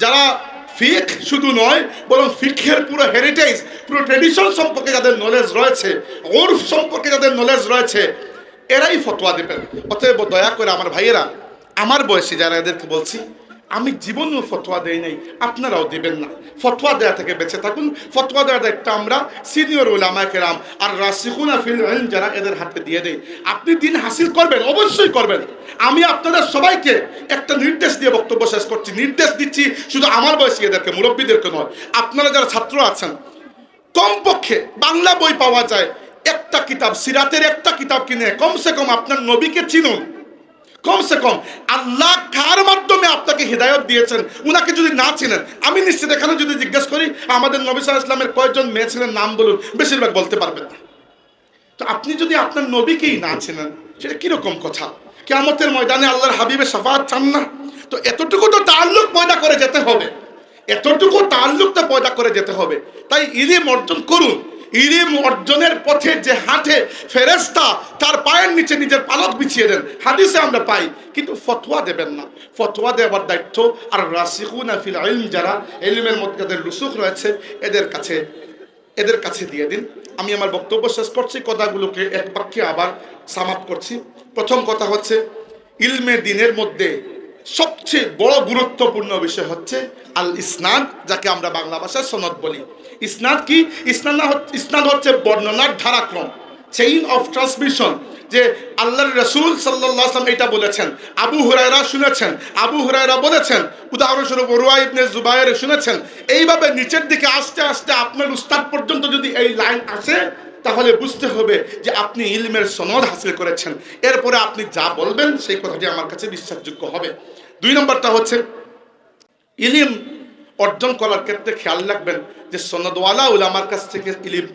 যারা ফিক শুধু নয় বরং ফিকের পুরো হেরিটেজ, পুরো ট্রেডিশন সম্পর্কে যাদের নলেজ রয়েছে, উরফ সম্পর্কে যাদের নলেজ রয়েছে, এরাই ফতোয়া দেবেন। অতএব দয়া করে আমার ভাইয়েরা, আমার বয়সী যারা, এদেরকে বলছি, আমি জীবনেও ফতোয়া দেই নাই, আপনারাও দিবেন না। ফতোয়া দেওয়া থেকে বেঁচে থাকুন। ফতোয়া দেওয়ার দায়িত্ব আমরা সিনিয়র উলামায়ে কেরাম আর রাসিখুনা ফিল ইলম যারা, এদের হাতে দিয়ে দেই। আপনি দিন হাসিল করবেন, অবশ্যই করবেন। আমি আপনাদের সবাইকে একটা নির্দেশ দিয়ে বক্তব্য শেষ করছি। নির্দেশ দিচ্ছি শুধু আমার বয়সী এদেরকে, মুরব্বীদেরকে নয়। আপনারা যারা ছাত্র আছেন, কমপক্ষে বাংলা বই পাওয়া যায়, একটা কিতাব, সিরাতের একটা কিতাব কিনে কমসে কম আপনার নবীকে চিনুন। কমসে কম আল্লাহ কার মাধ্যমে আপনাকে হিদায়ত দিয়েছেন, উনাকে যদি না চিনেন, আমি নিশ্চিত এখানে যদি জিজ্ঞেস করি আমাদের নবী সাল্লাল্লাহু আলাইহি ওয়াসাল্লামের কয়জন মেয়ে ছিলেন নাম বলুন, বেশিরভাগ বলতে পারবেন না। তো আপনি যদি আপনার নবীকেই না চিনেন, সেটা কিরকম কথা? কিয়ামতের ময়দানে আল্লাহর হাবিবের শাফাআত চান না? তো এতটুকু তো তাআল্লুক পয়দা করে যেতে হবে, এতটুকু তাআল্লুকটা পয়দা করে যেতে হবে। তাই ইলম অর্জন করুন। ইলম অর্জনের পথে যে হাঁটে, ফেরেশতা তার পায়ের নিচে নিজের পালক বিছিয়ে দেন, হাদিসে আমরা পাই। কিন্তু ফতোয়া দেবেন না। ফতোয়া দেওয়ার দায়িত্ব আর রাসিখুনা ফিল ইলম, যারা ইলমের মধ্যে যাদের রুসুখ রয়েছে, এদের কাছে দিয়ে দিন। আমি আমার বক্তব্য শেষ করছি, কথাগুলোকে এক বাক্যে আবার সাম আপ করছি। প্রথম কথা হচ্ছে, ইলমে দিনের মধ্যে সবচেয়ে বড় গুরুত্বপূর্ণ বিষয় হচ্ছে আল ইসনাদ, যাকে আমরা বাংলা ভাষায় সনদ বলি। ইসনাদ কি? ইসনাদ হচ্ছে বর্ণনার ধারাক্রম, চেইন অফ ট্রান্সমিশন। যে আল্লাহর রাসূল সাল্লাল্লাহু আলাইহি ওয়াসাল্লাম এটা বলেছেন, আবু হুরায়রা শুনেছেন, আবু হুরায়রা বলেছেন, উদাহরণস্বরূপ উরওয়া ইবনে জুবায়ের শুনেছেন। এইভাবে নিচের দিকে আস্তে আস্তে আপনার উস্তাদ পর্যন্ত যদি এই লাইন আসে, তাহলে বুঝতে হবে যে আপনি ইলমের সনদ হাসিল করেছেন। এরপরে আপনি যা বলবেন সেই কথাটি আমার কাছে বিশ্বাসযোগ্য হবে। 2 নম্বরটা হচ্ছে, ইলম অর্জন করার ক্ষেত্রে খেয়াল রাখবেন যে সনদওয়ালা উলামার কাছ থেকে ইলম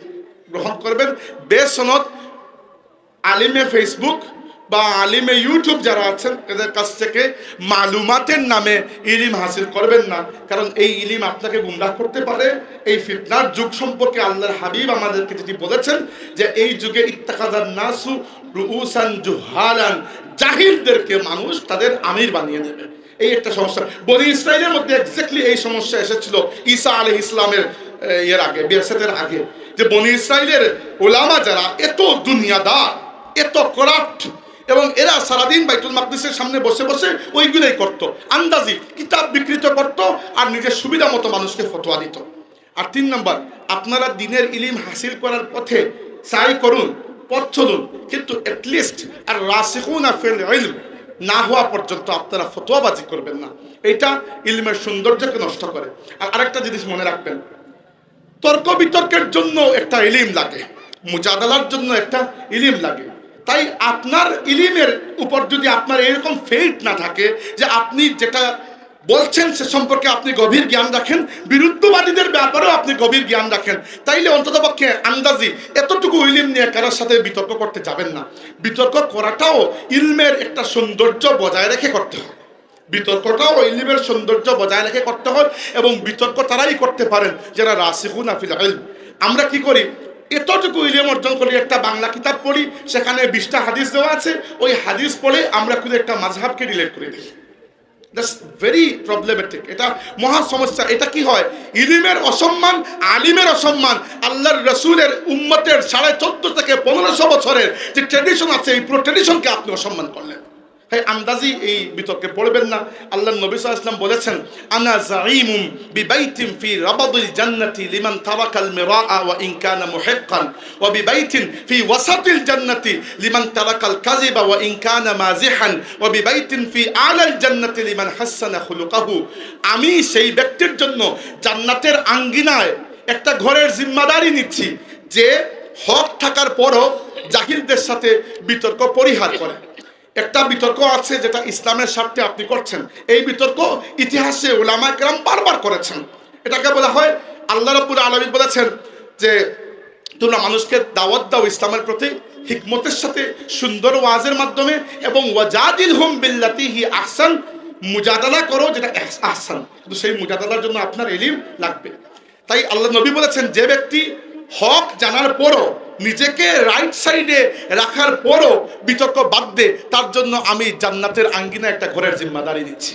গ্রহণ করবেন। বেসনদ আলিমে ফেসবুক বা আলিমে ইউটিউব যারা আছেন, এদের কাছ থেকে মালুমাতের নামে ইলম হাসিল করবেন না। কারণ এই ইলম আপনাকে গুমরাহ করতে পারে। এই ফিতনার যুগ সম্পর্কে আল্লাহর হাবিব আমাদেরকে যেটি বলেছেন, যে এই যুগে ইত্তাখাযান নাসু রুউসান জুহালান, জাহিলদেরকে মানুষ তাদের আমির বানিয়ে দেবে। এই একটা সমস্যা বনি ইসরাইলের মধ্যে এক্স্যাক্টলি এই সমস্যা এসেছিল ঈসা আলাইহিস সালামের এর আগে, বিরসাতের আগে। যে বনি ইসরাইলের ওলামা যারা এত দুনিয়াদার, এত করাপ্ট, এবং এরা সারাদিন বাইতুল মাকদিসের সামনে বসে বসে ওইগুলোই করত, আন্দাজি কিতাব বিকৃত করত আর নিজের সুবিধা মতো মানুষকে ফতোয়া দিত। আর 3 নম্বর, আপনারা দিনের ইলম হাসিল করার পথে সাই করুন, পথ চলুন, কিন্তু অ্যাটলিস্ট আর রাসিখুনা ফিল ইলম না হওয়া পর্যন্ত আপনারা ফতোয়াবাজি করবেন না। এটা ইলমের সৌন্দর্যকে নষ্ট করে। আর আরেকটা জিনিস মনে রাখবেন, তর্ক বিতর্কের জন্য একটা ইলম লাগে, মুজাদালার জন্য একটা ইলম লাগে। তাই আপনার ইলমের উপর যদি আপনার এরকম ফেইথ না থাকে যে আপনি যেটা বলছেন সে সম্পর্কে আপনি গভীর জ্ঞান রাখেন, বিরুদ্ধবাদীদের ব্যাপারেও আপনি গভীর জ্ঞান রাখেন, তাইলে অন্ততপক্ষে আন্দাজি এতটুকু ইলম নিয়ে কারোর সাথে বিতর্ক করতে যাবেন না। বিতর্ক করাটাও ইলমের একটা সৌন্দর্য বজায় রেখে করতে হয়। বিতর্কটাও ইলমের সৌন্দর্য বজায় রেখে করতে হয়, এবং বিতর্ক তারাই করতে পারেন যারা রাসিখুনা ফিল ইলম। আমরা কি করি, এতটুকু ইলম অর্জন করি, একটা বাংলা কিতাব পড়ি, সেখানে 20টা হাদিস দেওয়া আছে, ওই হাদিস পড়ে আমরা কিন্তু একটা মাযহাবকে রিলেট করে দিই। That's very problematic. এটা মহা সমস্যা। এটা কি হয়, ইলমের অসম্মান, আলিমের অসম্মান, আল্লাহর রাসূলের উম্মতের 14.5 থেকে 1500 বছরের যে ট্র্যাডিশন আছে, এই পুরো ট্র্যাডিশনকে আপনি অসম্মান করলেন। তাই আন্দাজি এই বিতর্কে পড়বেন না। আল্লাহর নবী সাল্লাল্লাহু আলাইহি ওয়াসাল্লাম বলেছেন, আনা যাঈমুম বিবাইতিন ফি রাবাদিল জান্নাতি লিমান তারাকাল মিরাআ ওয়া ইন কানা মুহিক্কান ওয়া বিবাইতিন ফি ওয়াসাতিল জান্নাতি লিমান তারাকাল কাযিবা ওয়া ইন কানা মাযিহান ওয়া বিবাইতিন ফি আলাল জান্নাতি লিমান হাসানা খুলুকাহু। আমি সেই ব্যক্তির জন্য জান্নাতের আঙ্গিনায় একটা ঘরের জিম্মাদারি নিচ্ছি, যে হক থাকার পরও জাহিলদের সাথে বিতর্ক পরিহার করে। একটা বিতর্ক আছে যেটা ইসলামের স্বার্থে আপনি করছেন, এই বিতর্ক ইতিহাসে উলামায়ে কেরাম বারবার করেছেন। এটাকে বলা হয়, আল্লাহ রাব্বুল আলামিন বলেছেন যে তোমরা মানুষকে দাওয়াত দাও ইসলামের প্রতি হিকমতের সাথে, সুন্দর ওয়াজের মাধ্যমে, এবং ওয়াজাদিলহুম বিল্লাতি হি আহসান, মুজাদালা করো যেটা আহসান। কিন্তু সেই মুজাদালার জন্য আপনার ইলম লাগবে। তাই আল্লাহ নবী বলেছেন, যে ব্যক্তি হক জানার পরও, নিজেকে রাইট সাইডে রাখার পরও বিতর্ক বাদ দে, তার জন্য আমি জান্নাতের আঙ্গিনা একটা ঘরের জিম্মাদারি দিচ্ছি।